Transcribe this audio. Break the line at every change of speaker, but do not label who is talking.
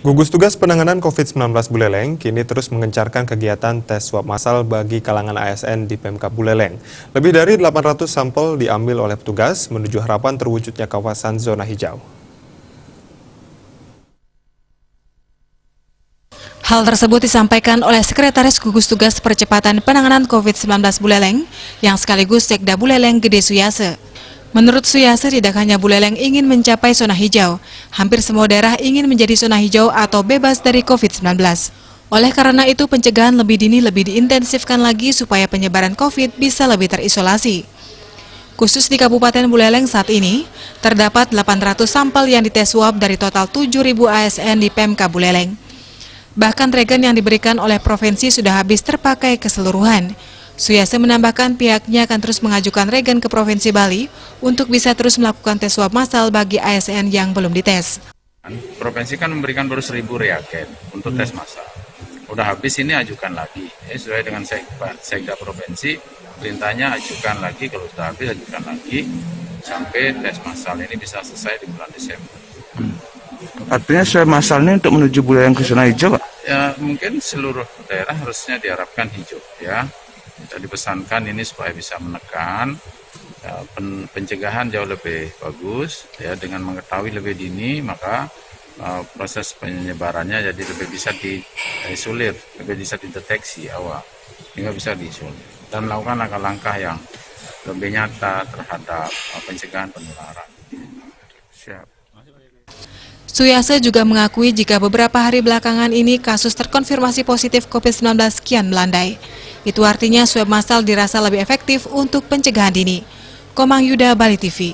Gugus Tugas Penanganan COVID-19 Buleleng kini terus mengencarkan kegiatan tes swab massal bagi kalangan ASN di Pemkab Buleleng. Lebih dari 800 sampel diambil oleh petugas menuju harapan terwujudnya kawasan zona hijau.
Hal tersebut disampaikan oleh Sekretaris Gugus Tugas Percepatan Penanganan COVID-19 Buleleng yang sekaligus Sekda Buleleng Gede Suyase. Menurut Suyase, tidak hanya Buleleng ingin mencapai zona hijau, hampir semua daerah ingin menjadi zona hijau atau bebas dari COVID-19. Oleh karena itu, pencegahan lebih dini lebih diintensifkan lagi supaya penyebaran COVID bisa lebih terisolasi. Khusus di Kabupaten Buleleng saat ini, terdapat 800 sampel yang dites swab dari total 7.000 ASN di Pemkab Buleleng. Bahkan regen yang diberikan oleh provinsi sudah habis terpakai keseluruhan. Suyase menambahkan pihaknya akan terus mengajukan regen ke Provinsi Bali untuk bisa terus melakukan tes swab massal bagi ASN yang belum dites.
Provinsi kan memberikan baru 1.000 reagen untuk tes massal. Udah habis ini ajukan lagi. Sesuai dengan Sekda Provinsi, perintahnya ajukan lagi, kalau sudah habis ajukan lagi sampai tes massal ini bisa selesai di bulan Desember.
Artinya swab massal ini untuk menuju Buleleng ke zona hijau, Pak?
Ya, mungkin seluruh daerah harusnya diharapkan hijau, ya. Kita dipesankan ini supaya bisa menekan ya, pencegahan jauh lebih bagus ya, dengan mengetahui lebih dini maka proses penyebarannya jadi lebih bisa diisolir, lebih bisa dideteksi awal sehingga bisa diisolir dan melakukan langkah-langkah yang lebih nyata terhadap pencegahan penularan.
Siap.
Suyase juga mengakui jika beberapa hari belakangan ini kasus terkonfirmasi positif COVID-19 kian melandai. Itu artinya swab massal dirasa lebih efektif untuk pencegahan dini. Komang Yuda, Bali TV.